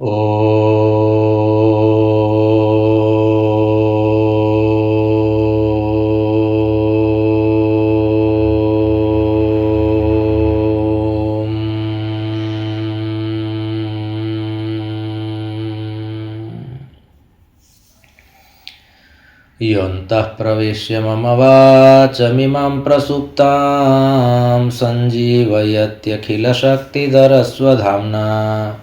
योऽन्तः प्रविश्य मम वाचमिमां प्रसुप्तां सञ्जीवयत्यखिलशक्तिधरस्वधाम्ना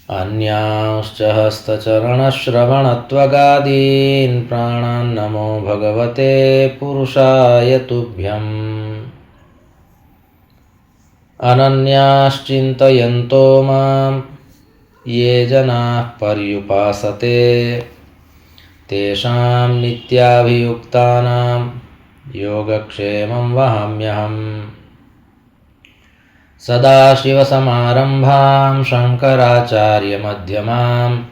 अन्यांश्च हस्तचरणश्रवणत्वगादीन् प्राणान् नमो भगवते पुरुषाय तुभ्यम्। अनन्याश्चिन्तयन्तो मां ये जनाः पर्युपासते तेषां नित्याभियुक्तानां योगक्षेमं वहाम्यहम्। सदाशिवसमारम्भां शङ्कराचार्यमध्यमाम्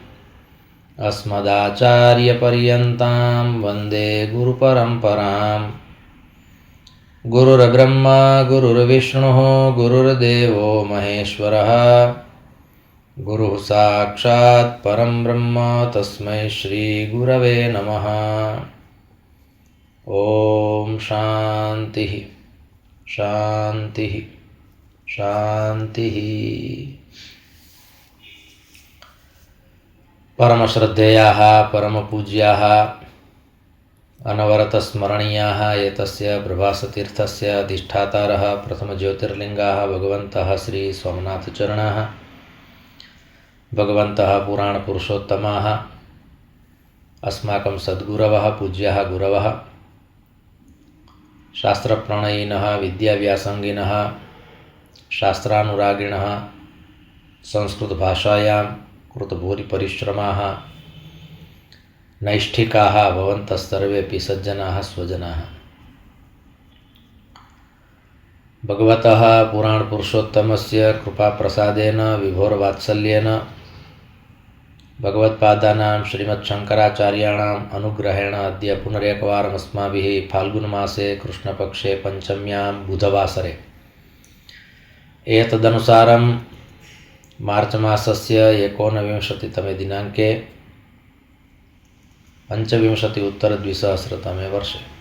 अस्मदाचार्यपर्यन्तां वन्दे गुरुपरम्पराम्। गुरुर्ब्रह्मा गुरुर्विष्णुः गुरुर्देवो महेश्वरः गुरुः साक्षात् परं ब्रह्म तस्मै श्रीगुरवे नमः। ॐ शान्तिः शान्तिः शान्तिः। परमश्रद्धेयाः परमपूज्याः अनवरतस्मरणीयाः एतस्य प्रभासतीर्थस्य अधिष्ठातारः प्रथमज्योतिर्लिङ्गाः भगवन्तः श्रीसोमनाथचरणाः भगवन्तः पुराणपुरुषोत्तमाः अस्माकं सद्गुरवः पूज्याः गुरवः शास्त्रप्रणयिनः विद्याव्यासङ्गिनः शास्त्रानुरागिणः संस्कृतभाषायां कृतभूरिपरिश्रमाः नैष्ठिकाः भवन्तः सर्वेपि सज्जनाः स्वजनाः। भगवतः पुराणपुरुषोत्तमस्य कृपाप्रसादेन विभोरवात्सल्येन भगवत्पादानां श्रीमच्छङ्कराचार्याणाम् अनुग्रहेण अद्य पुनरेकवारम् अस्माभिः फाल्गुनमासे कृष्णपक्षे पञ्चम्यां बुधवासरे एतदनुसारं मार्च मासस्य 29तमे दिनाङ्के 25-उत्तर-2000तमे वर्षे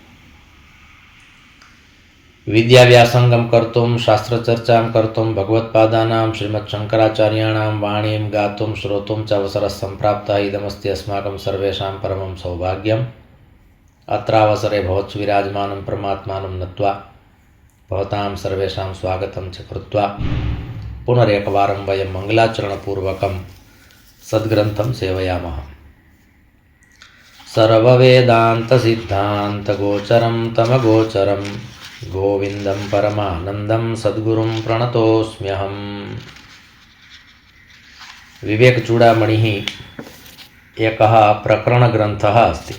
विद्याव्यासङ्गं कर्तुं शास्त्रचर्चां कर्तुं भगवत्पादानां श्रीमच्छङ्कराचार्याणां वाणीं गातुं श्रोतुं च अवसरः सम्प्राप्तः। इदमस्ति अस्माकं सर्वेषां परमं सौभाग्यम्। अत्रावसरे भवत्सुविराजमानं परमात्मानं नत्वा भवतां सर्वेषां स्वागतं च कृत्वा पुनरेकवारं वयं मङ्गलाचरणपूर्वकं सद्ग्रन्थं सेवयामः। सर्ववेदान्तसिद्धान्तगोचरं तमगोचरं गोविन्दं परमानन्दं सद्गुरुं प्रणतोऽस्म्यहम्। विवेकचूडामणिः एकः प्रकरणग्रन्थः अस्ति।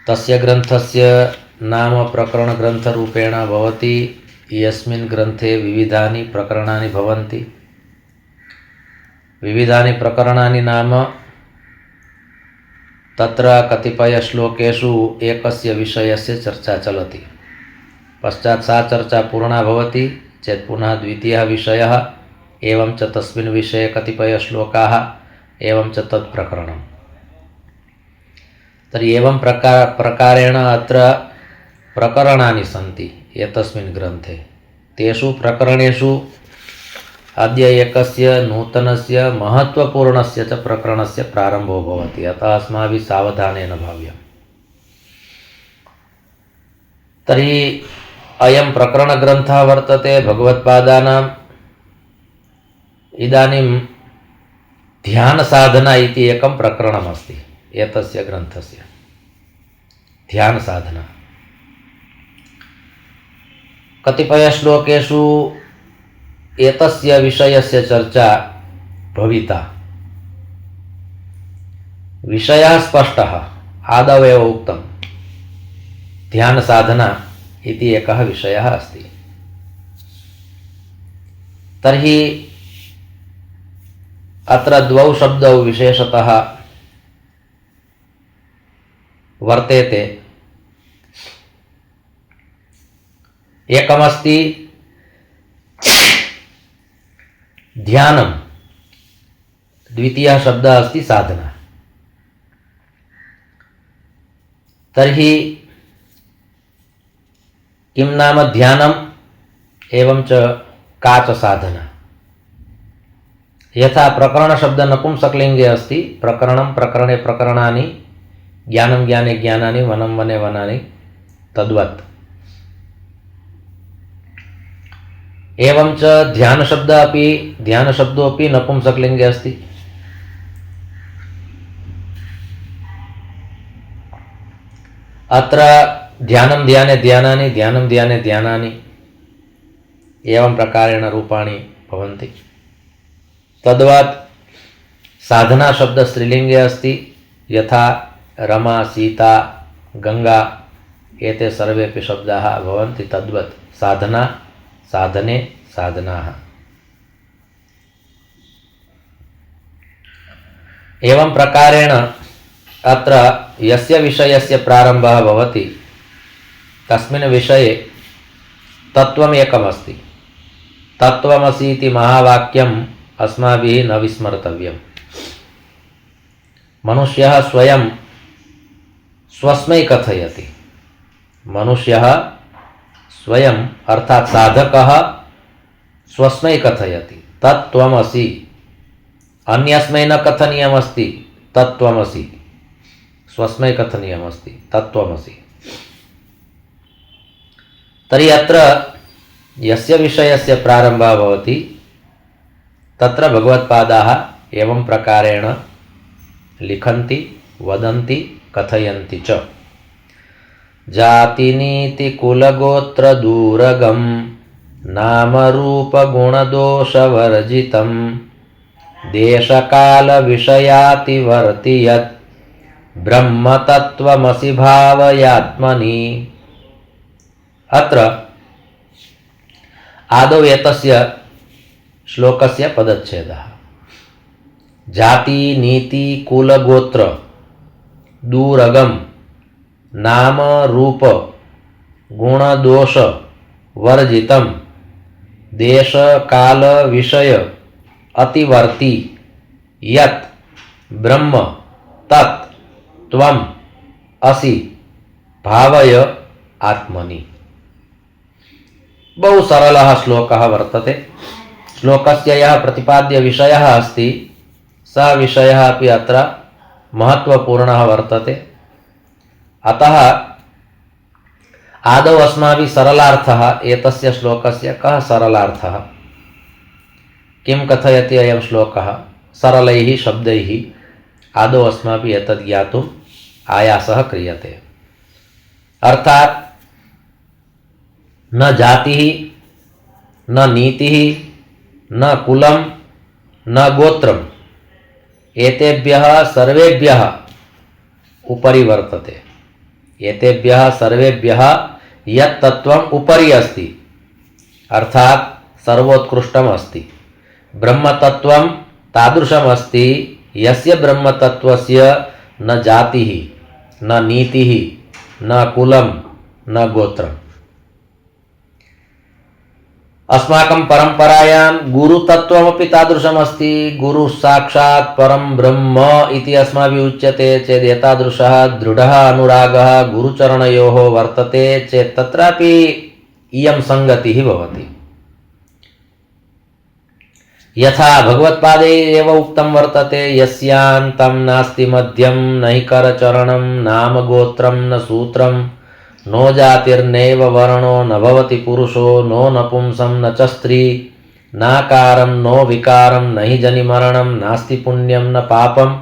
तस्य ग्रन्थस्य नाम प्रकरणग्रन्थरूपेण भवति। यस्मिन् ग्रन्थे विविधानि प्रकरणानि भवन्ति। विविधानि प्रकरणानि नाम तत्र कतिपयश्लोकेषु एकस्य विषयस्य चर्चा चलति। पश्चात् सा चर्चा पूर्णा भवति चेत् पुनः द्वितीयः विषयः एवं च तस्मिन् विषये कतिपयश्लोकाः एवं च तत् प्रकरणं। तर्हि एवं प्रकारेण अत्र प्रकरणानि सन्ति एतस्मिन् ग्रन्थे। तेषु प्रकरणेषु अद्य एकस्य नूतनस्य महत्त्वपूर्णस्य च प्रकरणस्य प्रारम्भो भवति। अतः अस्माभिः सावधानेन भाव्यम्। तर्हि अयं प्रकरणग्रन्थः वर्तते भगवत्पादानाम्। इदानीं ध्यानसाधना इति एकं प्रकरणमस्ति एतस्य ग्रन्थस्य। ध्यानसाधना कतिपयश्लोकेषु एतस्य विषयस्य चर्चा भविता। विषयः स्पष्टः, आदौ एव उक्तं। ध्यानसाधना इति एकः विषयः अस्ति। तर्हि अत्र द्वौ शब्दौ विशेषतः वर्तेते। एकमस्ति ध्यानं द्वितीयः शब्दः अस्ति साधना। तर्हि किं नाम ध्यानम् एवं च का च साधना। यथा प्रकरणशब्द नपुंसकलिङ्गे अस्ति, प्रकरणं प्रकरणे प्रकरणानि, ज्ञानं ज्ञाने ज्ञानानि, वनं वने वनानि, तद्वत्। एवं च ध्यानशब्दोऽपि नपुंसकलिङ्गे अस्ति। अत्र ध्यानं ध्याने ध्यानानि, ध्यानं ध्याने ध्यानानि एवं प्रकारेण रूपाणि भवन्ति। तद्वत् साधना शब्द स्त्रीलिङ्गे अस्ति। यथा रमा, सीता, गंगा एते सर्वेपि शब्दाः भवन्ति, तद्वत् साधना, साधने, साधनाः। एवं प्रकारेण अत्र यस्य विषयस्य प्रारम्भः भवति तस्मिन् विषये तत्त्वम् एकमस्ति। तत्त्वमसि इति महावाक्यम् अस्माभिः न विस्मर्तव्यम्। मनुष्यः स्वयं स्वस्मै कथयति। मनुष्यः स्वयं अर्थात साधकः स्वस्मै कथयति तत्त्वमसि। अन्यस्मै न कथनीयमस्ति तत्त्वमसि, स्वस्मै कथनीयमस्ति तत्त्वमसि। तर्हि अत्र यस्य विषयस्य प्रारम्भः भवति तत्र भगवत्पादाः एवं प्रकारेण लिखन्ति, वदन्ति, कथयन्ति च। जातिनीति कुलगोत्र दूरगं नामरूपगुणदोषवर्जितं देशकालविषयातिवर्ति यत् ब्रह्मतत्त्वमसि भावयात्मनि। अत्र आदौ एतस्य श्लोकस्य पदच्छेदः। जाति नीति कुल गोत्र दूरगम नाम रूप गुण दोष वर्जितम देश काल विषय अतिवर्ति यत् ब्रह्म तत् त्वम असि भावय आत्मनि। बहु सरलः श्लोकः वर्तते। श्लोकस्य यः प्रतिपाद्य विषयः अस्ति सः विषयः अपि अत्र महत्वपूर्णः वर्तते। अतः आदौ अस्माभिः सरलार्थः एतस्य श्लोकस्य कः सरलार्थः, किं कथयति अयं श्लोकः, सरलैः शब्दैः आदौ अस्माभिः एतद् ज्ञातुम् आयासः क्रियते। अर्थात् न जातिः न नीतिः न कुलं न गोत्रम् एतेभ्यः सर्वेभ्यः उपरि वर्तते। एतेभ्यः सर्वेभ्यः यत् तत्त्वम् उपरि अस्ति अर्थात् सर्वोत्कृष्टम् अस्ति। ब्रह्मतत्त्वं तादृशम् अस्ति यस्य ब्रह्मतत्त्वस्य न जातिः न नीतिः न कुलं न गोत्रम्। अस्माकं परंपरायां गुरुतत्त्वमपि तादृशमस्ति। गुरु साक्षात् परं ब्रह्म इति अस्माभिः उच्यते चेत् एतादृशः दृढः अनुरागः गुरुचरणयोः वर्तते चेत् तत्रापि इयं संगतिः भवति। यथा भगवत्पादे एव उक्तं वर्तते यस्यान्तं नास्ति मध्यं न हि करचरणं नाम गोत्रं न सूत्रं नो जातिर्नैव वर्णो न भवति पुरुषो नो नपुंसं न च स्त्री नाकारं नो विकारं न हि जनिमरणं नास्ति पुण्यं न पापं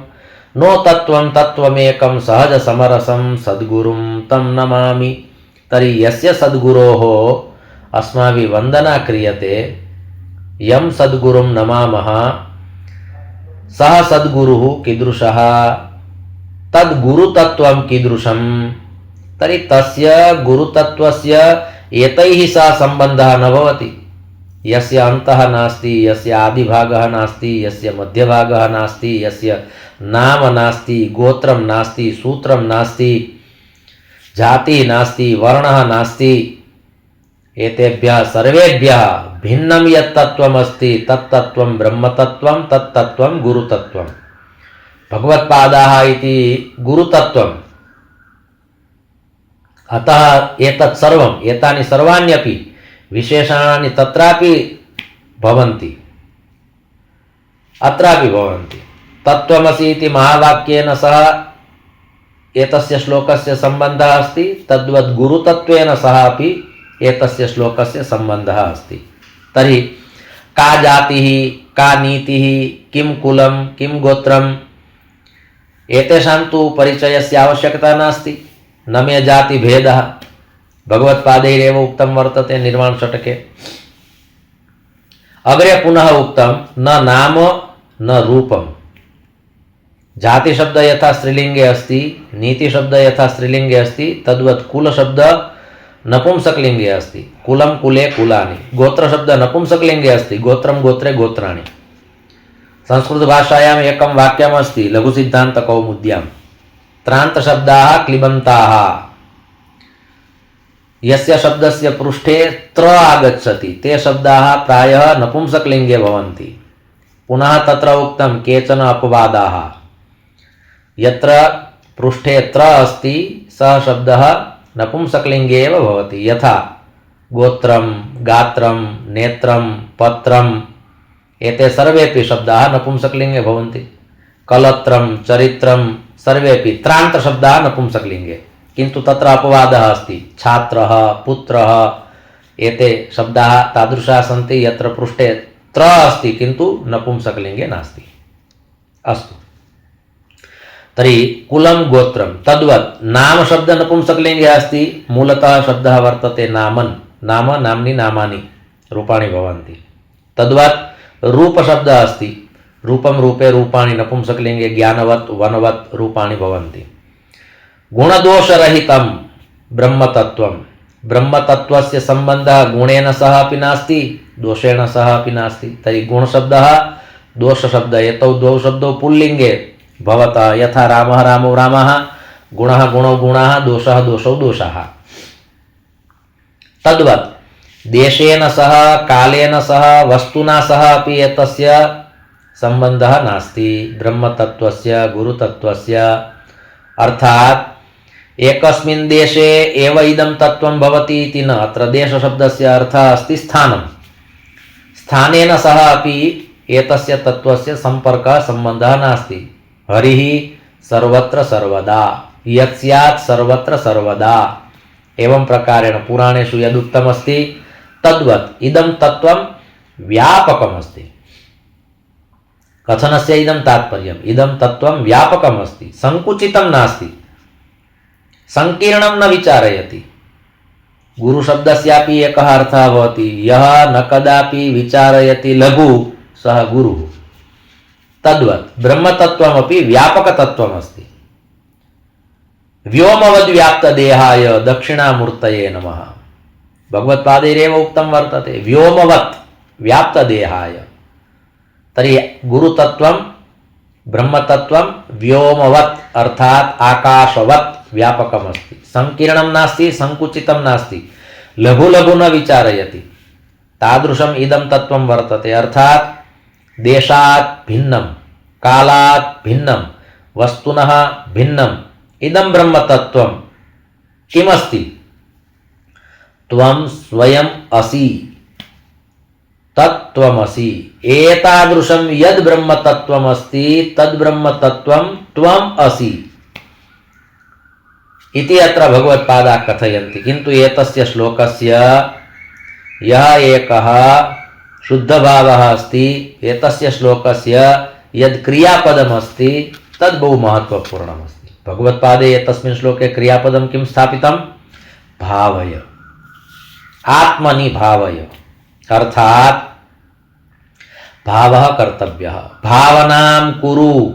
नो तत्त्वं तत्त्वमेकं सहज समरसं सद्गुरुं तं नमामि। तर्हि यस्य सद्गुरोः अस्माभिः वन्दना क्रियते, यं सद्गुरुं नमामः, सः सद्गुरुः कीदृशः, तद्गुरुतत्त्वं कीदृशं, तर्हि तस्य गुरुतत्त्वस्य एतैः सह सम्बन्धः न भवति। यस्य अन्तः नास्ति, यस्य आदिभागः नास्ति, यस्य मध्यभागः नास्ति, यस्य नाम नास्ति, गोत्रं नास्ति, सूत्रं नास्ति, जातिः नास्ति, वर्णः नास्ति, एतेभ्यः सर्वेभ्यः भिन्नं यत् तत्त्वम् अस्ति तत्तत्त्वं ब्रह्मतत्त्वं तत्तत्त्वं गुरुतत्त्वं। भगवत्पादाः इति गुरुतत्त्वम्। अतः एतत् सर्वम् एतानि सर्वाण्यपि विशेषणानि तत्रापि भवन्ति अत्रापि भवन्ति। तत्त्वमसि इति महावाक्येन सह एतस्य श्लोकस्य सम्बन्धः अस्ति, तद्वत् गुरुतत्त्वेन सह अपि एतस्य श्लोकस्य सम्बन्धः अस्ति। तर्हि का जातिः, का नीतिः, किं कुलं, किं गोत्रम्, एतेषां तु परिचयस्य आवश्यकता नास्ति। न मे जातिभेदः भगवत्पादैरेव उक्तं वर्तते निर्वाणषटके। अग्रे पुनः उक्तं न नाम न रूपम्। जाति शब्द यथा स्त्रीलिंगे अस्ति, नीति शब्द यथा स्त्रीलिंगे अस्ति, तद्वत् कुल शब्द नपुंसकलिंगे अस्ति, कुलं कुले कुलानि। गोत्र शब्द नपुंसकलिंगे अस्ति, गोत्रं गोत्रे गोत्राणि। संस्कृत भाषायाम् एकं वाक्यम् अस्ति लघुसिद्धान्तकौमुद्यां, त्रान्त शब्दाः क्लिबन्ताः। यस्य शब्दस्य पृष्ठे त्र आगच्छति ते शब्दाः प्रायः नपुंसकलिंगे भवन्ति। पुनः तत्र उक्तं केचन अपवादाः। यत्र पृष्ठे त्र अस्ति सः शब्दः नपुंसकलिंगे एव भवति। यथा गोत्रं, गात्रं, नेत्रं, पत्रम्, एते सर्वेपि शब्दाः नपुंसकलिंगे भवन्ति। कलत्रं, चरित्रं सर्वेपि त्रान्त शब्दाः नपुंसकलिंगे, किन्तु तत्र अपवादः अस्ति। छात्रः, पुत्रः, एते शब्दाः तादृशाः सन्ति यत्र पृष्ठे त्र अस्ति किन्तु नपुंसकलिंगे नास्ति। अस्तु, तर्हि कुलं गोत्रं तद्वत् नाम शब्द नपुंसकलिंगे अस्ति। मूलतः शब्दः वर्तते नामन्, नाम नाम्नि नामानि रूपाणि भवन्ति। तद्वत् रूप शब्दः अस्ति, रूपं रूपे रूपाणि नपुंसकलिंगे ज्ञानवत् वनवत् रूपाणि भवन्ति। गुणदोषरहितं ब्रह्मतत्त्वं। ब्रह्मतत्त्वस्य सम्बन्धः गुणेन सह अपि नास्ति, दोषेण सह अपि नास्ति। तर्हि गुणशब्दः दोषशब्दः, एतौ द्वौ शब्दौ पुल्लिङ्गे भवतः। यथा रामः रामौ रामः, गुणः गुणौ गुणाः, दोषः दोषौ दोषाः। तद्वत् देशेन सह, कालेन सह, वस्तुना सह अपि एतस्य सम्बन्धः नास्ति ब्रह्मतत्त्वस्य गुरुतत्त्वस्य। अर्थात् एकस्मिन् देशे एव इदं तत्त्वं भवति इति न। अत्र देशशब्दस्य अर्थः अस्ति स्थानं। स्थानेन सह अपि एतस्य तत्त्वस्य सम्पर्कः सम्बन्धः नास्ति। हरिः सर्वत्र सर्वदा, यत् स्यात् सर्वत्र सर्वदा, एवं प्रकारेण पुराणेषु यदुक्तमस्ति तद्वत् इदं तत्त्वं व्यापकमस्ति। कथनस्य इदं तात्पर्यम्, इदं तत्त्वं व्यापकमस्ति, संकुचितं नास्ति, संकीर्णं न विचारयति। गुरुशब्दस्यापि एकः अर्थः भवति, यः न कदापि विचारयति लघु सः गुरुः। तद्वत् ब्रह्मतत्त्वमपि व्यापकतत्त्वमस्ति। व्योमवद्व्याप्तदेहाय दक्षिणामूर्तये नमः। भगवत्पादैरेव उक्तं वर्तते व्योमवत् व्याप्तदेहाय। तर्हि गुरुतत्त्वं ब्रह्मतत्त्वं व्योमवत् अर्थात् आकाशवत् व्यापकमस्ति, संकीर्णं नास्ति, संकुचितं नास्ति, लघु लघु न विचारयति। तादृशम् इदं तत्त्वं वर्तते। अर्थात् देशात् भिन्नं, कालात् भिन्नं, वस्तुनः भिन्नम् इदं ब्रह्मतत्त्वं किमस्ति? त्वं स्वयं असि, तत्त्वमसि। एतादृशं यद् ब्रह्मतत्त्वमस्ति तद् ब्रह्मतत्त्वं त्वम् असि इति अत्र भगवत्पादाः कथयन्ति। किन्तु एतस्य श्लोकस्य यः एकः शुद्धभावः अस्ति, एतस्य श्लोकस्य यद् क्रियापदमस्ति तद् बहु महत्त्वपूर्णमस्ति। भगवत्पादे एतस्मिन् श्लोके क्रियापदं किं स्थापितं? भावय, आत्मनि भावय। अर्थात् भावः कर्तव्यः। भावनां कुरु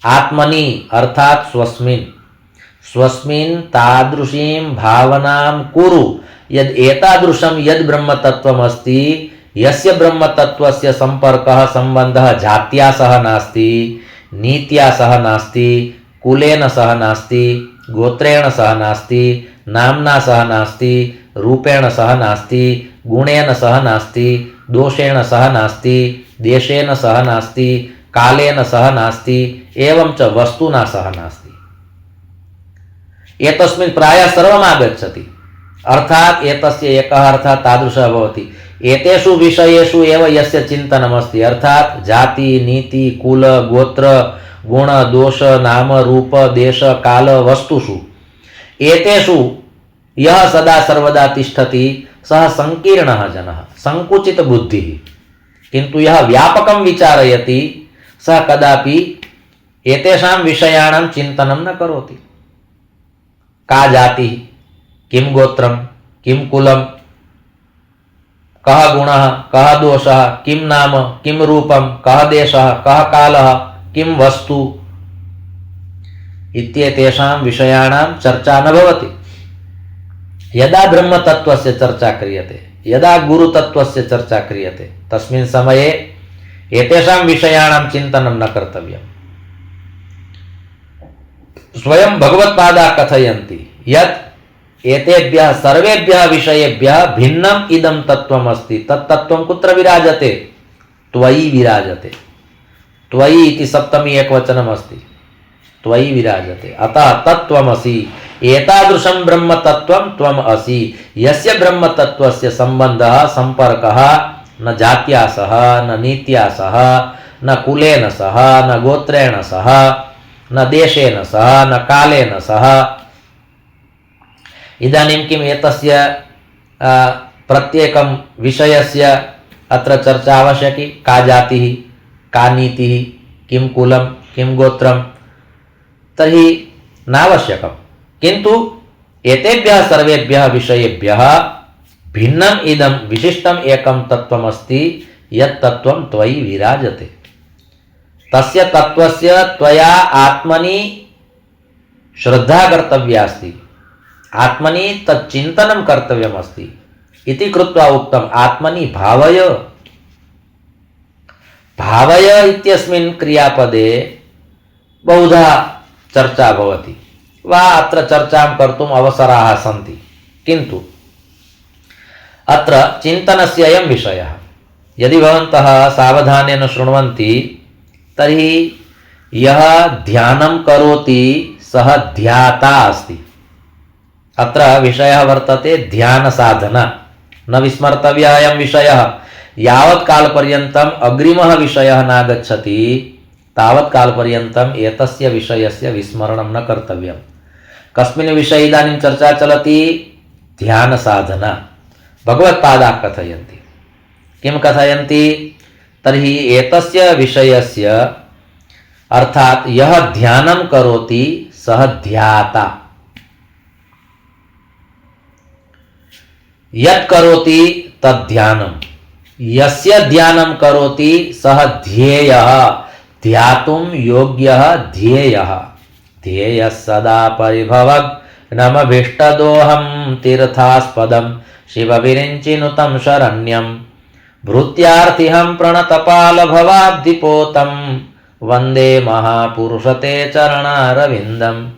आत्मनि अर्थात् स्वस्मिन्, स्वस्मिन् तादृशीं भावनां कुरु यद् एतादृशं यद् ब्रह्मतत्त्वमस्ति, यस्य ब्रह्मतत्त्वस्य सम्पर्कः सम्बन्धः जात्या सह नास्ति, नीत्या सह नास्ति, कुलेन सह नास्ति, गोत्रेण सह नास्ति, नाम्ना सह नास्ति, रूपेण सह नास्ति, गुणेन सह नास्ति, दोषेण सह नास्ति, देशेन सह नास्ति, कालेन सह नास्ति, एवं च वस्तुना सह नास्ति। एतस्मिन् प्रायः सर्वम् आगच्छति, अर्थात् एतस्य एकः अर्थः तादृशः भवति। एतेषु विषयेषु एव यस्य चिन्तनमस्ति, अर्थात् जाति, नीति, कुल, गोत्र, गुण, दोष, नाम, रूप, देश, काल, वस्तुषु एतेषु यः सदा सर्वदा तिष्ठति सः संकीर्णः जनः, संकुचित बुद्धिः। किन्तु यः व्यापकं विचारयति सः कदापि एतेषां विषयाणां चिन्तनं न करोति। का जातिः, किं गोत्रं, किं कुलं, कः गुणः, कः दोषः, किं नाम, किं रूपं, कः देशः, कः कालः, किं वस्तु इत्येतेषां विषयाणां चर्चा न भवति। यदा ब्रह्मतत्त्वस्य चर्चा क्रियते, यदा गुरुतत्त्वस्य चर्चा क्रियते, तस्मिन् समये एतेषां विषयाणां चिन्तनं न कर्तव्यम्। स्वयं भगवत्पादाः कथयन्ति यत् एतेभ्यः सर्वेभ्यः विषयेभ्यः भिन्नम् इदं तत्त्वम् अस्ति। तत्तत्त्वं कुत्र विराजते? त्वयि विराजते। त्वयि इति सप्तमी एकवचनम् अस्ति, त्वयि विराजते। अतः तत्त्वमसि, एतादृशं ब्रह्मतत्त्वं त्वम् असि। यस्य ब्रह्मतत्त्वस्य सम्बन्धः, सम्पर्कः न जात्या सह, न नीत्या सह, न कुलेन सह, न गोत्रेण सह, न देशेन सह, न कालेन सह। इदानीं किम् एतस्य प्रत्येकं विषयस्य अत्र चर्चा आवश्यकी। का जातिः, का नीतिः, किं कुलं, किं गोत्रं, तर्हि नावश्यकं। किन्तु एतेभ्यः सर्वेभ्यः विषयेभ्यः भिन्नम् इदं विशिष्टम् एकं तत्त्वमस्ति, यत् तत्त्वं त्वयि विराजते। तस्य तत्त्वस्य त्वया आत्मनि श्रद्धा कर्तव्या अस्ति, आत्मनि तच्चिन्तनं कर्तव्यमस्ति इति कृत्वा उक्तम् आत्मनि भावय। भावय इत्यस्मिन् क्रियापदे बहुधा चर्चा भवति वा अत्र चर्चां कर्तुम् अवसराः सन्ति, किन्तु अत्र चिन्तनस्य अयं विषयः। यदि भवन्तः सावधानेन शृण्वन्ति तर्हि यः ध्यानं करोति सः ध्याता अस्ति। अत्र विषयः वर्तते ध्यान साधना। न विस्मर्तव्यः अयं विषयः। यावत् कालपर्यन्तम् अग्रिमः विषयः नागच्छति तावत् कालपर्यन्तम् एतस्य विषयस्य विस्मरणं न कर्तव्यम्। कस्मिन् विषये इदानीं चर्चा चलति? ध्यान साधना। भगवत्पादाः कथयन्ति। किं कथयन्ति? तर्हि एतस्य विषयस्य अर्थात् यः ध्यानं करोति सः ध्याता। यत् करोति तद्ध्यानं, यस्य ध्यानं करोति सः ध्येयः, ध्यातुं योग्यः ध्येयः। ध्येयः सदा परिभवग्नमभीष्टदोहं तीर्थास्पदं शिवविरिञ्चिनुतं शरण्यं भृत्यार्थिहं प्रणतपालभवाब्धिपोतं वन्दे महापुरुषते चरणारविन्दं।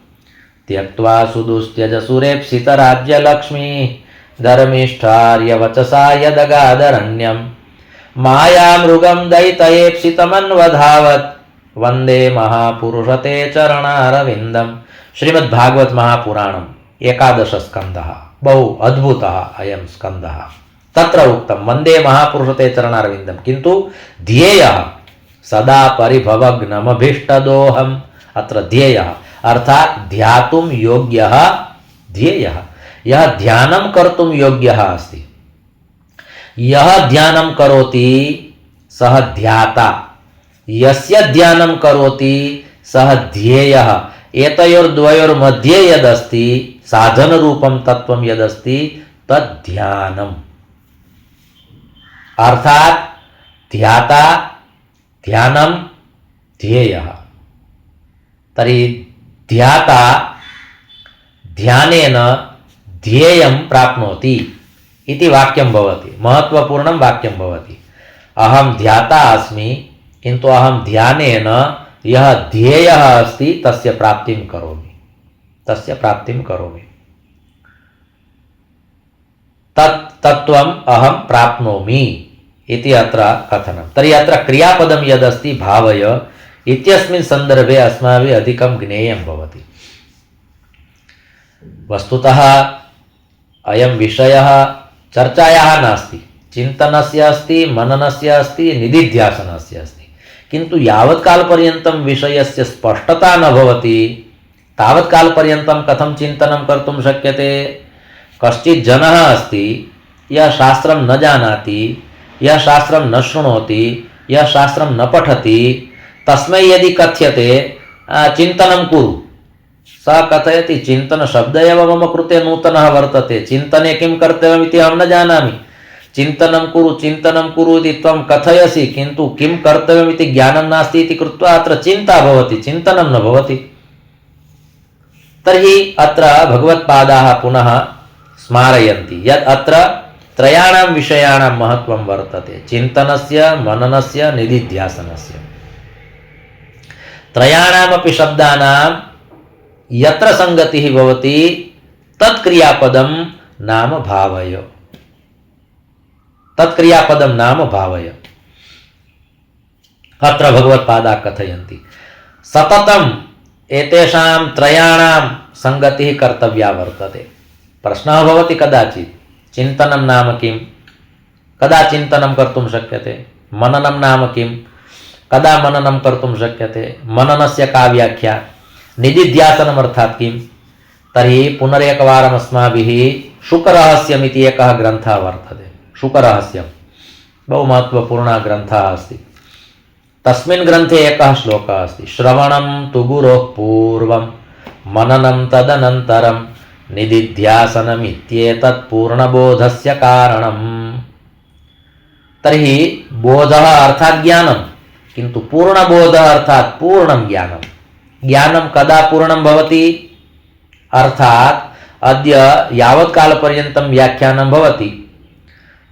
त्यक्त्वा सुदुस्त्यज सुरेप्सितराज्यलक्ष्मी धर्मिष्ठार्यवचसा यदगादरण्यं मायामृगं दैतयेप्सितमन्वधावत् वन्दे महापुरुषते चरणारविन्दं। श्रीमद्भागवत महापुराणम् 11 स्कन्धः। बहु अद्भुतः अयं स्कन्धः। तत्र उक्तं वन्दे महापुरुषते चरणारविन्दं, किन्तु ध्येयः सदा परिभवग्नमभीष्टदोहम्। अत्र ध्येयः अर्थात् ध्यातुं योग्यः ध्येयः, यः ध्यानं कर्तुं योग्यः अस्ति। यः ध्यानं करोति सः ध्याता, यस्य ध्यानं करोति सः ध्येयः। एतयोर्द्वयोर्मध्ये यदस्ति साधनरूपं तत्त्वं यदस्ति तद्ध्यानम्। अर्थात् ध्याता, ध्यानं, ध्येयः। तर्हि ध्याता ध्यानेन ध्येयं प्राप्नोति इति वाक्यं भवति, महत्त्वपूर्णं वाक्यं भवति। अहं ध्याता अस्मि, किन्तु अहं ध्यानेन यः ध्येयः अस्ति तस्य प्राप्तिं करोमि, तस्य प्राप्तिं करोमि। तत्त्वम् अहं प्राप्नोमि इति अत्र कथनं। तर्हि अत्र क्रियापदं यदस्ति भावय इत्यस्मिन् सन्दर्भे अस्माभिः अधिकं ज्ञेयं भवति। वस्तुतः अयं विषयः चर्चायाः नास्ति, चिन्तनस्य अस्ति, मननस्य अस्ति, निदिध्यासनस्य अस्ति। किन्तु यावत् कालपर्यन्तं विषयस्य स्पष्टता न भवति तावत् कालपर्यन्तं कथं चिन्तनं कर्तुं शक्यते। कश्चित् जनः अस्ति यः शास्त्रं न जानाति, यः शास्त्रं न शृणोति, यः शास्त्रं न पठति, तस्मै यदि कथ्यते चिन्तनं कुरु, सः कथयति चिन्तनशब्द एव मम कृते नूतनः वर्तते, चिन्तने किं कर्तव्यमिति अहं न जानामि, चिन्तनं कुरु इति त्वं कथयसि, किन्तु किं कर्तव्यमिति ज्ञानं नास्ति इति कृत्वा अत्र चिन्ता भवति, चिन्तनं न भवति। तर्हि अत्र भगवत्पादाः पुनः स्मारयन्ति यत् अत्र त्रयाणां विषयाणां महत्त्वं वर्तते, चिन्तनस्य, मननस्य, निदिध्यासनस्य। त्रयाणामपि शब्दानां यत्र संगतिः भवति तत्क्रियापदं नाम भावय, तत्क्रियापदं नाम भावय। अत्र भगवत्पादाः कथयन्ति सततम् एतेषां त्रयाणां संगतिः कर्तव्या वर्तते। प्रश्नः भवति कदाचित् चिन्तनं नाम किं, कदा चिन्तनं कर्तुं शक्यते, मननं नाम किं, कदा मननं कर्तुं शक्यते, मननस्य का व्याख्या, निदिध्यासनम् अर्थात् किं। तर्हि पुनरेकवारम् अस्माभिः शुकरहस्यमिति एकः ग्रन्थः वर्तते। शुकरहस्यं बहु महत्त्वपूर्णः ग्रन्थः अस्ति। तस्मिन् ग्रन्थे एकः श्लोकः अस्ति, श्रवणं तु गुरोः पूर्वं मननं तदनन्तरं निदिध्यासनमित्येतत् पूर्णबोधस्य कारणम्। तर्हि बोधः अर्थात् ज्ञानं, किन्तु पूर्णबोधः अर्थात् पूर्णं ज्ञानं। ज्ञानं कदा पूर्णं भवति, अर्थात् अद्य यावत् कालपर्यन्तं व्याख्यानं भवति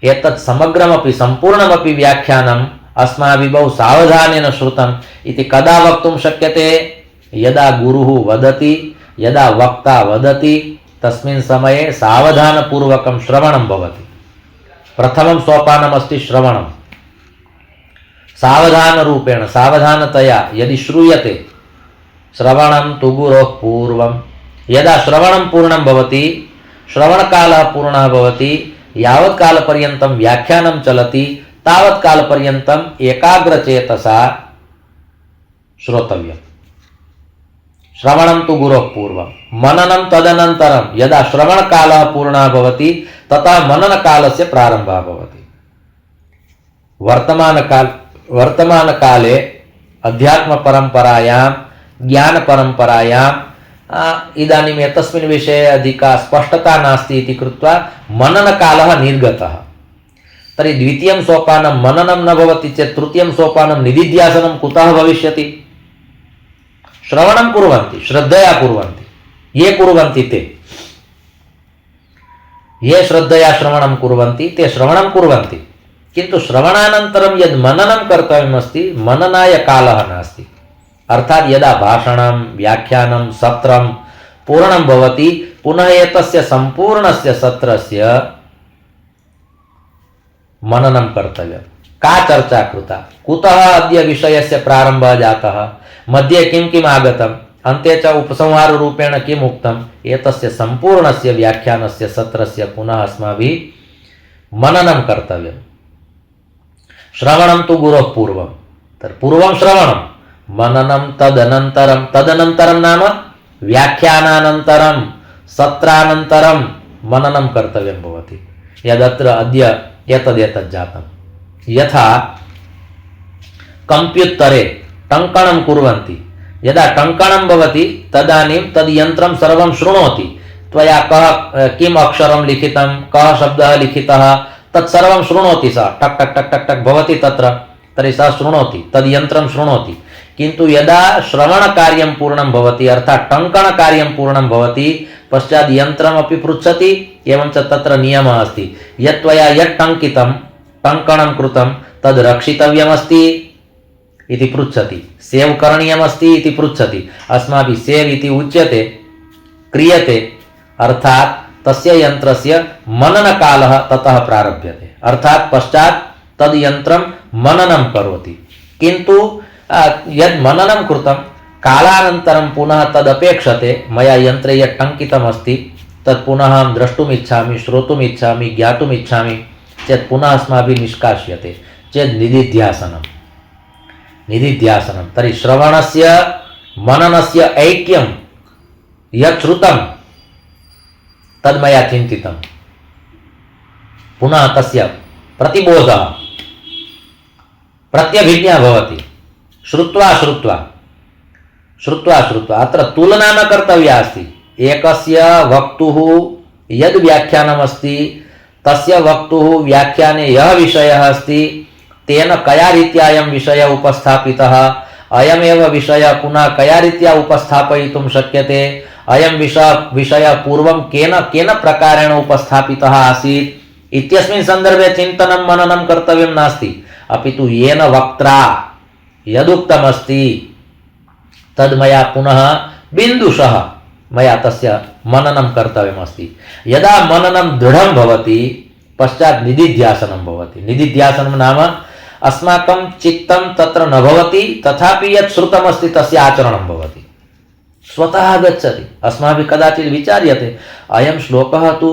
एतत् समग्रमपि सम्पूर्णमपि व्याख्यानम् अस्माभिः बहु सावधानेन श्रुतम् इति कदा वक्तुं शक्यते, यदा गुरुः वदति, यदा वक्ता वदति तस्मिन् समये सावधानपूर्वकं श्रवणं भवति। प्रथमं सोपानमस्ति श्रवणं। सावधानरूपेण सावधानतया यदि श्रूयते, श्रवणं तु गुरोः पूर्वं, यदा श्रवणं पूर्णं भवति, श्रवणकालः पूर्णः भवति, यावत् कालपर्यन्तं व्याख्यानं चलति तावत् कालपर्यन्तम् एकाग्रचेतसा श्रोतव्यम्। श्रवणं तु गुरोः पूर्वं, मननं तदनन्तरं। यदा श्रवणकालः पूर्णः भवति ततः मननकालस्य प्रारम्भः भवति। वर्तमानकाले अध्यात्मपरम्परायां, ज्ञानपरम्परायाम् इदानीम् एतस्मिन् विषये अधिका स्पष्टता नास्ति इति कृत्वा मननकालः निर्गतः। तर्हि द्वितीयं सोपानं मननं न भवति चेत् तृतीयं सोपानं निदिध्यासनं कुतः भविष्यति। श्रवणं कुर्वन्ति, श्रद्धया कुर्वन्ति, ये कुर्वन्ति ते, ये श्रद्धया श्रवणं कुर्वन्ति ते श्रवणं कुर्वन्ति, किन्तु श्रवणानन्तरं यद् मननं कर्तव्यमस्ति मननाय कालः नास्ति। अर्थात् यदा भाषणं, व्याख्यानं, सत्रं पूर्णं भवति पुनः एतस्य सम्पूर्णस्य सत्रस्य मननं कर्तव्यं। का चर्चा कृता, कुतः अद्य विषयस्य प्रारम्भः जातः, मध्ये किं किम् आगतम्, अन्ते च उपसंहाररूपेण किम् उक्तम्, एतस्य सम्पूर्णस्य व्याख्यानस्य सत्रस्य पुनः अस्माभिः मननं कर्तव्यम्। श्रवणं तु गुरोः पूर्वं, पूर्वं श्रवणं, मननं तदनन्तरं। तदनन्तरं नाम व्याख्यानानन्तरं, सत्रानन्तरं मननं कर्तव्यं भवति। यदत्र अद्य एतदेतत् जातं। यथा कम्प्यूटरे टङ्कणं कुर्वन्ति, यदा टङ्कणं भवति तदानीं तद् यन्त्रं सर्वं शृणोति। त्वया किम् अक्षरं लिखितं, कः शब्दः लिखितः, तत्सर्वं शृणोति सः, टक् टक् टक् टक् टक् भवति तत्र। तर्हि सः शृणोति, तद् यन्त्रं शृणोति। किन्तु यदा श्रवणकार्यं पूर्णं भवति अर्थात् टङ्कणकार्यं पूर्णं भवति पश्चात् यन्त्रमपि पृच्छति। एवं च तत्र नियमः अस्ति, यत् त्वया यत् टङ्कितं, टङ्कणं कृतं तद् रक्षितव्यमस्ति इति पृच्छति, सेव् करणीयमस्ति इति पृच्छति। अस्माभिः सेव् इति उच्यते, क्रियते, अर्थात् तस्य यन्त्रस्य मननकालः ततः प्रारभ्यते अर्थात पश्चात् तद् यन्त्रं मननं करोति किन्तु यद् मननं कृतं कालानन्तरं पुनः तदपेक्षते मया यन्त्रे यत् टङ्कितमस्ति तत् पुनः अहं द्रष्टुम् इच्छामि श्रोतुम् इच्छामि ज्ञातुम् इच्छामि चेत् पुनः अस्माभिः निष्कास्यते चेत् निदिध्यासनं तर्हि श्रवणस्य मननस्य ऐक्यं यत् श्रुतं तद् मया चिन्तितं पुनः तस्य प्रतिबोधः प्रत्यभिज्ञा भवति श्रुत्वा अत्र तुलना न कर्तव्या अस्ति एकस्य वक्तुः यद् व्याख्यानमस्ति तस्य वक्तुः व्याख्याने यः विषयः अस्ति तेन कया रीत्या अयं विषयः उपस्थापितः अयमेव विषयः पुनः कया रीत्या उपस्थापयितुं शक्यते अयं विषयः पूर्वं केन प्रकारेण उपस्थापितः आसीत् इत्यस्मिन् सन्दर्भे चिन्तनं मननं कर्तव्यं नास्ति अपि तु येन वक्त्रा यदुक्तमस्ति तद् मया पुनः बिन्दुशः मया तस्य मननं कर्तव्यमस्ति यदा मननं दृढं भवति पश्चात् निदिध्यासनं भवति निदिध्यासनं नाम अस्माकं चित्तं तत्र न भवति तथापि यत् श्रुतमस्ति तस्य आचरणं भवति स्वतः आगच्छति अस्माभिः कदाचित् विचार्यते अयं श्लोकः तु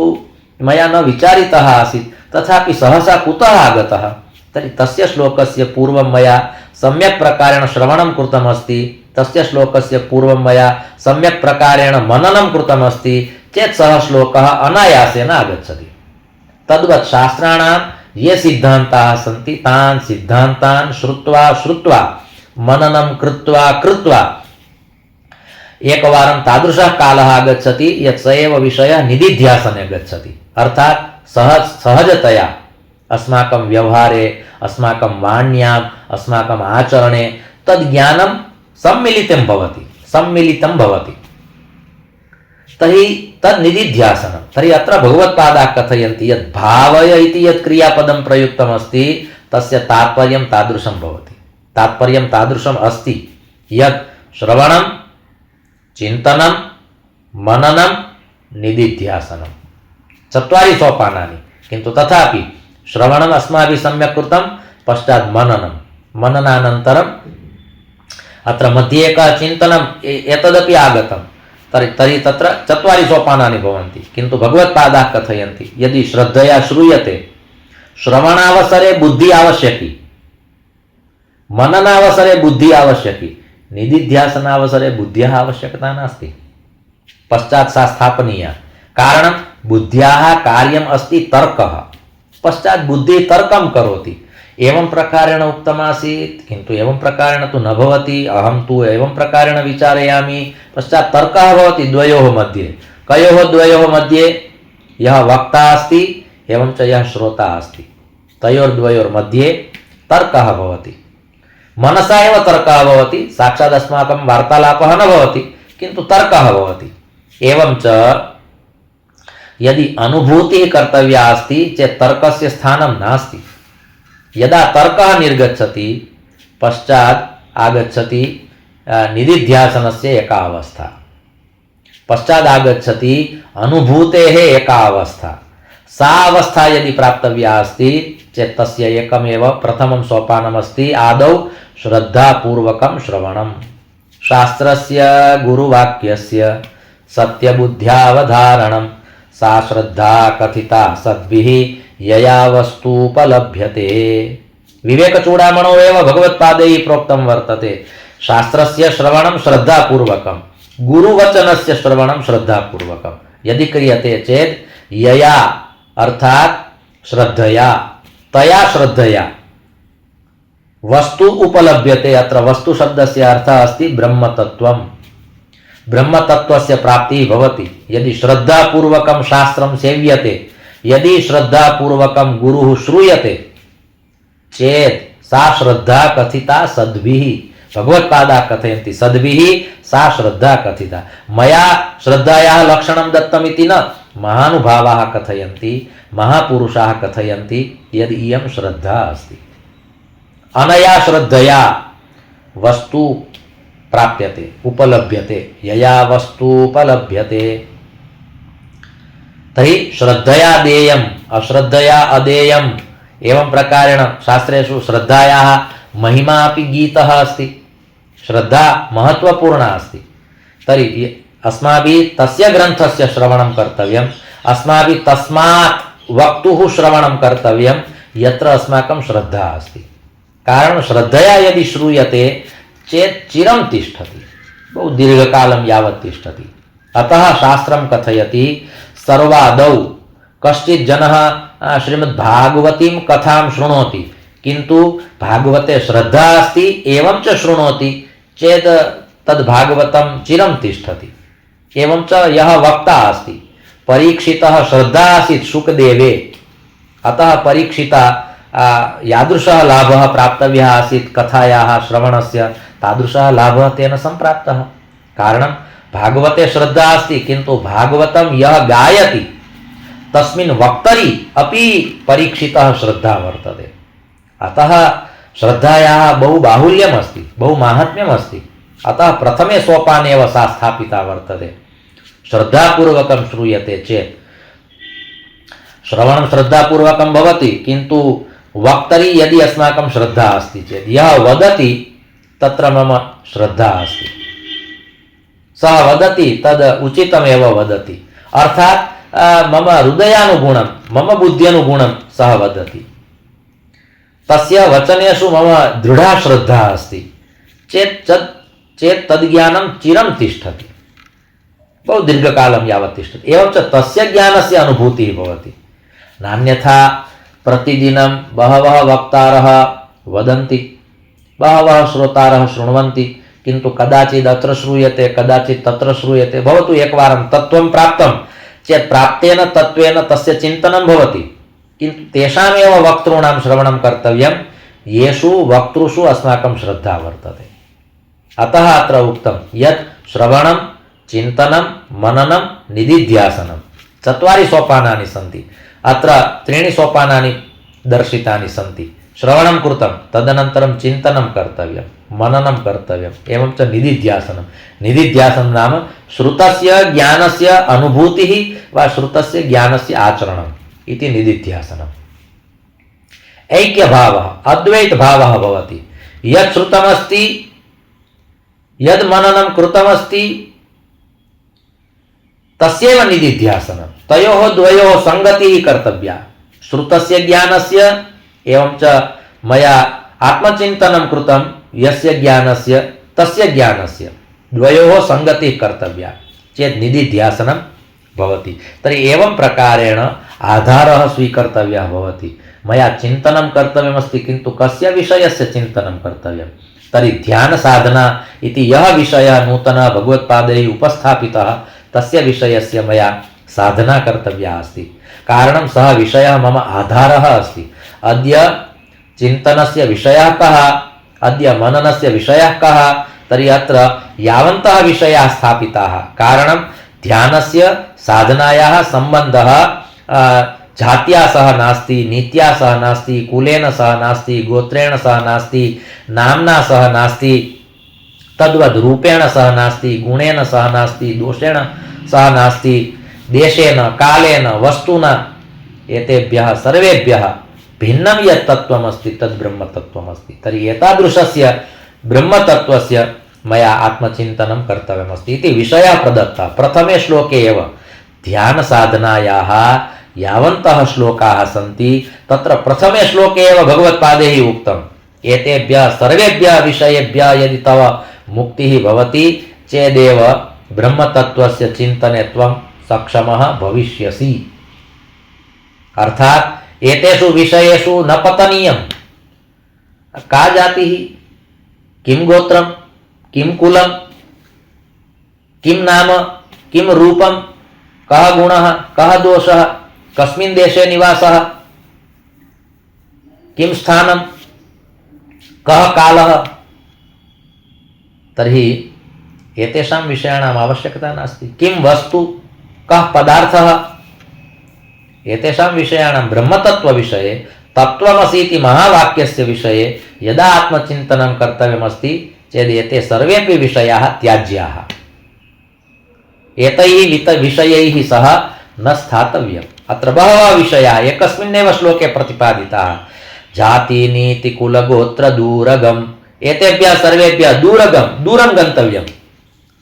मया न विचारितः आसीत् तथापि सहसा कुतः आगतः तर्हि तस्य श्लोकस्य पूर्वं मया सम्यक् प्रकारेण श्रवणं कृतमस्ति तस्य श्लोकस्य पूर्वं मया सम्यक् प्रकारेण मननं कृतमस्ति चेत् सः श्लोकः अनायासेन आगच्छति तद्वत् शास्त्राणां ये सिद्धान्ताः सन्ति तान् सिद्धान्तान् श्रुत्वा मननं कृत्वा एकवारं तादृशः कालः आगच्छति यत् स एव विषयः निदिध्यासने गच्छति अर्थात् सहजतया अस्माकं व्यवहारे अस्माकं वाण्याम् अस्माकम् आचरणे तद् ज्ञानं सम्मिलितं भवति तर्हि तद् निदिध्यासनं तर्हि अत्र भगवत्पादाः कथयन्ति यत् भावय इति यत् क्रियापदं प्रयुक्तमस्ति तस्य तात्पर्यं तादृशं भवति तात्पर्यं तादृशम् अस्ति यत् श्रवणं चिन्तनं मननं निदिध्यासनं चत्वारि सोपानानि किन्तु तथापि श्रवणम् अस्माभिः सम्यक् कृतं पश्चात् मननानन्तरम् अत्र मध्ये एकः चिन्तनम् एतदपि आगतं तर्हि तत्र चत्वारि सोपानानि भवन्ति किन्तु भगवत्पादाः कथयन्ति यदि श्रद्धया श्रूयते श्रवणावसरे बुद्धि आवश्यकी मननावसरे बुद्धि आवश्यकी निदिध्यासनावसरे बुद्ध्याः आवश्यकता नास्ति पश्चात् सा स्थापनीया कारणं बुद्ध्याः कार्यम् अस्ति तर्कः पश्चात् बुद्धिः तर्कं करोति एवं प्रकारेण उक्तमासीत् किन्तु एवं प्रकारेण तु न भवति अहं तु एवं प्रकारेण विचारयामि पश्चात् तर्कः भवति द्वयोः मध्ये कयोः द्वयोः मध्ये यः वक्ता अस्ति एवं च यः श्रोता अस्ति तयोर्द्वयोर्मध्ये तर्कः भवति मनसा एव तर्कः भवति साक्षात् अस्माकं वार्तालापः न भवति किन्तु तर्कः भवति एवं च यदि अनुभूतिः कर्तव्या अस्ति चेत् तर्कस्य स्थानं नास्ति यदा तर्कः निर्गच्छति पश्चात् आगच्छति निदिध्यासनस्य एका अवस्था पश्चात् आगच्छति अनुभूतेः एका अवस्था सा अवस्था यदि प्राप्तव्या अस्ति चेत् तस्य एकमेव प्रथमं सोपानमस्ति आदौ श्रद्धापूर्वकं श्रवणं शास्त्रस्य गुरुवाक्यस्य सत्यबुद्ध्यावधारणं सा श्रद्धा कथिता सद्भिः यया वस्तूपलभ्यते विवेकचूडामणौ एव भगवत्पादैः प्रोक्तं वर्तते शास्त्रस्य श्रवणं श्रद्धापूर्वकं गुरुवचनस्य श्रवणं श्रद्धापूर्वकं यदि क्रियते चेत् यया अर्थात् श्रद्धया तया श्रद्धया वस्तु उपलभ्यते अत्र वस्तु शब्दस्य अर्थः अस्ति ब्रह्मतत्त्वं ब्रह्मतत्त्वस्य प्राप्तिः भवति यदि श्रद्धापूर्वकं शास्त्रं सेव्यते यदि श्रद्धापूर्वकं गुरुः श्रूयते चेत् सा श्रद्धा कथिता सद्भिः भगवत्पादाः कथयन्ति सद्भिः सा श्रद्धा कथिता मया श्रद्धायाः लक्षणं दत्तमिति न महानुभावाः कथयन्ति महापुरुषाः कथयन्ति यद् इयं श्रद्धा अस्ति अनया श्रद्धया वस्तु प्राप्यते उपलभ्यते यया वस्तु उपलभ्यते तर्हि श्रद्धया देयम् अश्रद्धया अदेयम् एवं प्रकारेण शास्त्रेषु श्रद्धायाः महिमा अपि गीतः अस्ति। श्रद्धा महत्वपूर्णा अस्ति। तर्हि अस्माभिः तस्य ग्रन्थस्य श्रवणं कर्तव्यम्, अस्माभिः तस्मात् वक्तुः श्रवणं कर्तव्यं यत्र अस्माकं श्रद्धा अस्ति। कारणं श्रद्धया यदि श्रूयते चेत् चिरं तिष्ठति, बहु दीर्घकालं यावत् तिष्ठति। अतः शास्त्रं कथयति सर्वादौ कश्चित् जनः श्रीमद्भागवतीं कथां शृणोति किन्तु भागवते श्रद्धा अस्ति एवं च शृणोति चेत् तद्भागवतं चिरं तिष्ठति। एवं च यः वक्ता अस्ति परीक्षितः श्रद्धा आसीत् शुकदेवे, अतः परीक्षिता यादृशः लाभः प्राप्तव्यः आसीत् कथायाः श्रवणस्य तादृशः लाभः तेन सम्प्राप्तः। कारणं भागवते श्रद्धा अस्ति किन्तु भागवतं यः गायति तस्मिन् वक्तरि अपि परीक्षितः श्रद्धा वर्तते। अतः श्रद्धायाः बहु बाहुल्यम् अस्ति, बहु माहात्म्यम् अस्ति। अतः प्रथमे सोपाने एव सा स्थापिता वर्तते। श्रद्धापूर्वकं श्रूयते चेत् श्रवणं श्रद्धापूर्वकं भवति किन्तु वक्तरि यदि अस्माकं श्रद्धा अस्ति चेत् यः वदति तत्र मम श्रद्धा अस्ति, सः वदति तद् उचितमेव वदति, अर्थात् मम हृदयानुगुणं मम बुद्ध्यनुगुणं सः वदति, तस्य वचनेषु मम दृढा श्रद्धा अस्ति चेत् तद्ज्ञानं चिरं तिष्ठति, बहु दीर्घकालं यावत् तिष्ठति। एवं च तस्य ज्ञानस्य अनुभूतिः भवति। नान्यथा प्रतिदिनं बहवः वक्तारः वदन्ति, बहवः श्रोतारः शृण्वन्ति किन्तु कदाचित् अत्र श्रूयते कदाचित् तत्र श्रूयते। भवतु एकवारं तत्त्वं प्राप्तं चेत् प्राप्तेन तत्त्वेन तस्य चिन्तनं भवति किन्तु तेषामेव वक्तॄणां श्रवणं कर्तव्यं येषु वक्तृषु अस्माकं श्रद्धा वर्तते। अतः अत्र उक्तं यत् श्रवणं चिन्तनं मननं निदिध्यासनं चत्वारि सोपानानि सन्ति। अत्र त्रीणि सोपानानि दर्शितानि सन्ति। श्रवणं कृतं तदनन्तरं चिन्तनं कर्तव्यं, मननं कर्तव्यम्, एवं च निदिध्यासनं। निदिध्यासनं नाम श्रुतस्य ज्ञानस्य अनुभूतिः वा श्रुतस्य ज्ञानस्य आचरणम् इति निदिध्यासनम्। ऐक्यभावः अद्वैतभावः भवति। यत् श्रुतमस्ति यद् मननं कृतमस्ति तस्यैव निदिध्यासनं। तयोः द्वयोः संगतिः कर्तव्या। श्रुतस्य ज्ञानस्य एवं च मया आत्मचिन्तनं कृतं यस्य ज्ञानस्य तस्य ज्ञानस्य द्वयोः संगतिः कर्तव्या चेत् निदिध्यासनं भवति। तर्हि एवं प्रकारेण आधारः स्वीकर्तव्यः भवति। मया चिन्तनं कर्तव्यमस्ति किन्तु कस्य विषयस्य चिन्तनं कर्तव्यं? तर्हि ध्यानसाधना इति यः विषयः नूतनः भगवत्पादैः उपस्थापितः तस्य विषयस्य मया साधना कर्तव्या अस्ति। कारणं सः विषयः मम आधारः अस्ति। अद्य चिन्तनस्य विषयः कः, अद्य मननस्य विषयः कः? तर्हि अत्र यावन्तः विषयाः स्थापिताः। कारणं ध्यानस्य साधनायाः सम्बन्धः जात्या सह नास्ति, नीत्या सह नास्ति, कुलेन सह नास्ति, गोत्रेण सह नास्ति, नाम्ना सह नास्ति, तद्वद् रूपेण सह नास्ति, गुणेन सह नास्ति, दोषेण सह नास्ति, देशेन कालेन वस्तुना एतेभ्यः सर्वेभ्यः भिन्नं यत् तत्त्वमस्ति तद् ब्रह्मतत्त्वमस्ति। तर्हि एतादृशस्य ब्रह्मतत्त्वस्य मया आत्मचिन्तनं कर्तव्यमस्ति इति विषयः प्रदत्तः प्रथमे श्लोके एव। ध्यानसाधनायाः यावन्तः श्लोकाः सन्ति तत्र प्रथमे श्लोके एव भगवत्पादैः उक्तम् एतेभ्यः सर्वेभ्यः विषयेभ्यः यदि तव मुक्तिः भवति चेदेव ब्रह्मतत्त्वस्य चिन्तने त्वं सक्षमः भविष्यसि। अर्थात् एतेषु विषयेषु न पतनीयं। का जातिः, किं गोत्रं, किं कुलं, किं नाम, किं रूपं, कः गुणः, कः दोषः, कस्मिन् देशे निवासः, किं स्थानं, कः कालः। तर्हि एतेषां विषयाणाम् आवश्यकता नास्ति। किं वस्तु, कः पदार्थः, एतेषां विषयाणां ब्रह्मतत्त्वविषये तत्त्वमसि इति महावाक्यस्य विषये यदा आत्मचिन्तनं कर्तव्यमस्ति चेत् एते सर्वेपि विषयाः त्याज्याः। एतैः विषयैः सह न स्थातव्यम्। अत्र बहवः विषयाः एकस्मिन्नेव श्लोके प्रतिपादिताः। जाति नीति कुल गोत्र दूरगम, एतेभ्यः सर्वेभ्यः दूरं गन्तव्यम्।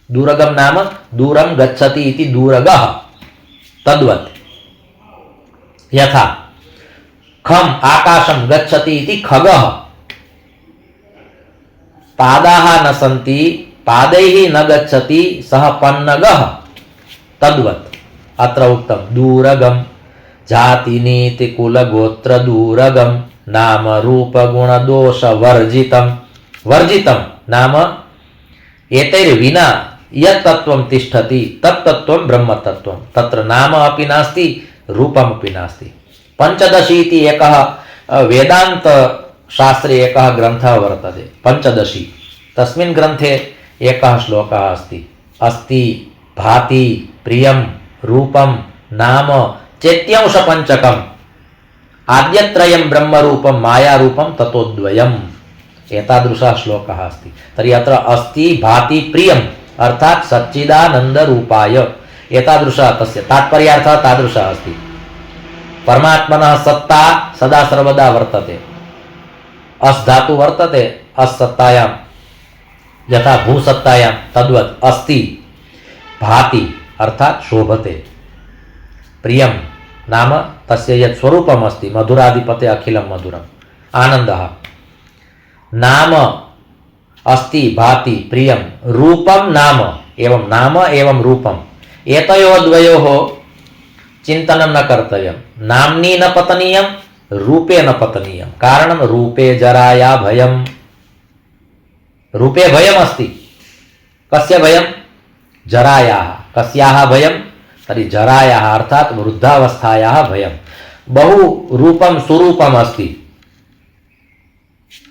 दूरगम नाम दूरं गच्छति इति दूरगः। तद्वत् यथा खम आकाशं गच्छति इति खगः। पादाः न सन्ति, पादैः न गच्छति सः पन्नगः। तद्वत् अत्र उक्तं दूरगम। जाति नीति कुल गोत्र दूरगम नाम रूप गुण दोष वर्जितम्। वर्जितं नाम एतैर्विना यत् तत्त्वं तिष्ठति तत् तत्त्वं ब्रह्मतत्त्वं। तत्र नाम अपि नास्ति, रूपमपि नास्ति। पंचदशी इति एकः वेदांत शास्त्रे एकः ग्रन्थः वर्तते, पंचदशी। तस्मिन् ग्रन्थे एकः श्लोकः अस्ति, अस्ति भाति प्रियं रूपं नाम चेत्यांशपञ्चकम् आद्यत्रयं ब्रह्मरूपं मायारूपं ततोद्वयम्। एतादृशः श्लोकः अस्ति। तर्हि अत्र अस्ति भाति प्रियम् अर्थात् सच्चिदानन्दरूपाय, एतादृशः तस्य तात्पर्यार्थः तादृशः अस्ति। परमात्मनः सत्ता सदा सर्वदा वर्तते। अस् धातु वर्तते, अस् सत्तायां यथा भूसत्तायां तद्वत् अस्ति। भाति अर्थात् शोभते। प्रियं नाम तस्य यत् स्वरूपम् अस्ति, मधुराधिपते अखिलं मधुरम्, आनन्दः। नाम अस्ति भाति प्रियं, रूपं नाम एवं रूपम्, एतयोः द्वयोः चिन्तनं न कर्तव्यं। नाम्नी न पतनीयं, रूपे न पतनीयं। कारणं रूपे जराया भयं। रूपे भयमस्ति। कस्य भयं? जरायाः। कस्याः भयं? तर्हि जरायाः अर्थात् वृद्धावस्थायाः भयं। बहु रूपं सुरूपम् अस्ति,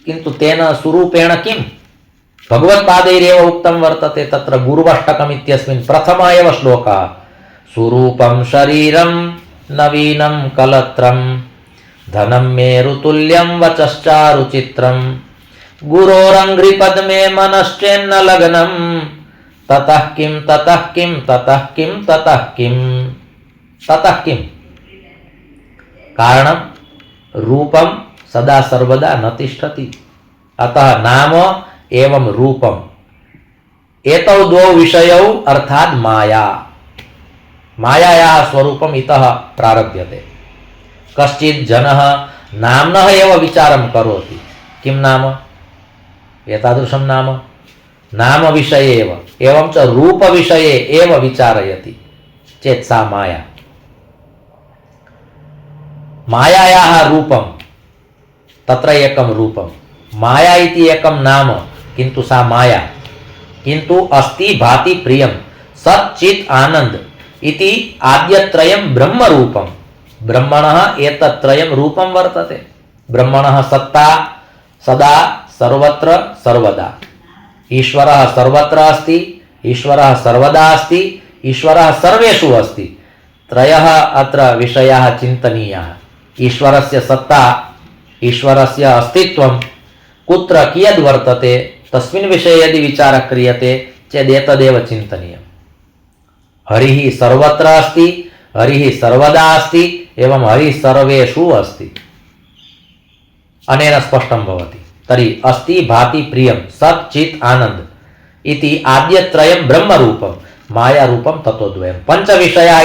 किन्तु तेन सुरूपेण किं? भगवत्पादैरेव उक्तं वर्तते। तत्र गुरुवष्टकम् इत्यस्मिन् प्रथमः एव श्लोकः, सुरूपं शरीरं नवीनं कलत्रं धनं मेरुतुल्यं वचश्चारुचित्रं गुरोरङ्घ्रिपद्मे मनश्चेन्न लग्नं ततः किं ततः किं ततः किं ततः किं ततः किं। कारणं रूपं सदा सर्वदा न तिष्ठति। अतः नाम एवं रूपम्, एतौ द्वौ विषयौ अर्थात् माया। मायायाः स्वरूपम् इतः प्रारभ्यते। कश्चित् जनः नाम्नः एव विचारं करोति। किं नाम? एतादृशं नाम विषये एव, एवं च रूपविषये एव विचारयति चेत् सा माया। मायायाः रूपं, तत्र एकं रूपं, माया इति एकं नाम, किन्तु सा माया। किन्तु अस्ति भाति प्रियं सच्चित् आनंद इति आद्यत्रयं ब्रह्मरूपं। ब्रह्मणः एतत्त्रयं रूपं वर्तते। ब्रह्मणः सत्ता सदा सर्वत्र सर्वदा। ईश्वरः सर्वत्र अस्ति, ईश्वरः सर्वदा अस्ति, ईश्वरः सर्वेषु अस्ति। त्रयः अत्र विषयाः चिन्तनीयाः। ईश्वरस्य सत्ता, ईश्वरस्य अस्तित्वं कुत्र कियद् वर्तते तस्मिन् विषये यदि विचारः क्रियते चेत् एतदेव चिन्तनीयम्। हरिः सर्वत्र अस्ति, हरिः सर्वदा अस्ति, एवं हरिः सर्वेषु अस्ति। अनेन स्पष्टं भवति। तर्हि अस्ति भाति प्रियं सत् चित् आनंद इति आद्यत्रयं ब्रह्मरूपं मायारूपं ततोद्वयं। पञ्चविषयाः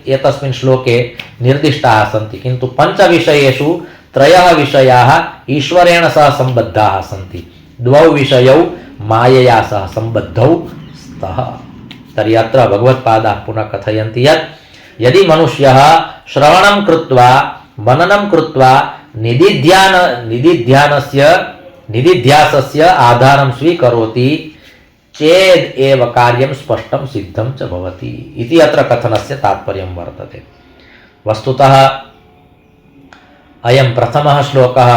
एतस्मिन् श्लोके निर्दिष्टाः सन्ति, किन्तु पञ्चविषयेषु त्रयः विषयाः ईश्वरेण सह सम्बद्धाः सन्ति, द्वौ विषयौ मायया सह सम्बद्धौ स्तः। तर्हि अत्र भगवत्पादाः पुनः कथयन्ति यत् यदि मनुष्यः श्रवणं कृत्वा मननं कृत्वा निदिध्यासस्य आधारं स्वीकरोति चेद् एव कार्यं स्पष्टं सिद्धं च भवति इति अत्र कथनस्य तात्पर्यं वर्तते। वस्तुतः अयं प्रथमः श्लोकः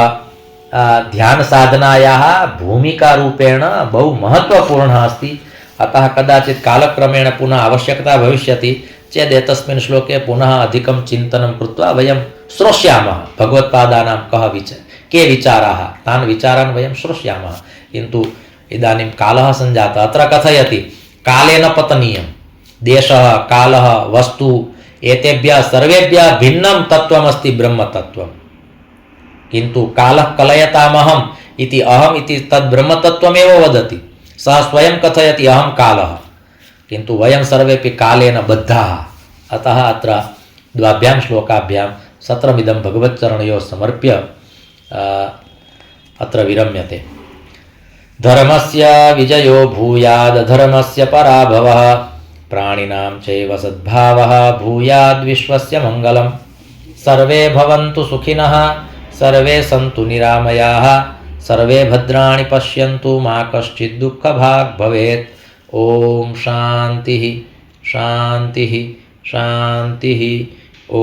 ध्यानसाधनायाः भूमिकारूपेण बहु महत्त्वपूर्णः अस्ति। अतः कदाचित् कालक्रमेण पुनः आवश्यकता भविष्यति चेत् एतस्मिन् श्लोके पुनः अधिकं चिन्तनं कृत्वा वयं श्रोष्यामः। भगवत्पादानां के विचाराः, तान् विचारान् वयं श्रोष्यामः। किन्तु इदानीं कालः सञ्जातः। अत्र कथयति कालेन पतनीयं। देशः, कालः, वस्तु एतेभ्यः सर्वेभ्यः भिन्नं तत्त्वमस्ति ब्रह्मतत्त्वं, किन्तु कालः कलयतामहम् इति अहम् इति तद् ब्रह्मतत्त्वमेव वदति। सः स्वयं कथयति अहं कालः, किन्तु वयं सर्वेपि कालेन बद्धाः। अतः अत्र द्वाभ्यां श्लोकाभ्यां सत्रमिदं भगवच्चरणयोः समर्प्य अत्र विरम्यते। धर्मस्य विजयो भूयाद् धर्मस्य पराभवः, प्राणिनां चैव सद्भावः भूयाद् विश्वस्य मङ्गलम्। सर्वे भवन्तु सुखिनः सर्वे सन्तु निरामयाः, सर्वे भद्राणि पश्यन्तु मा कश्चित् दुःखभाग् भवेत्। ओम शांतिः शांतिः शांतिः। ओम।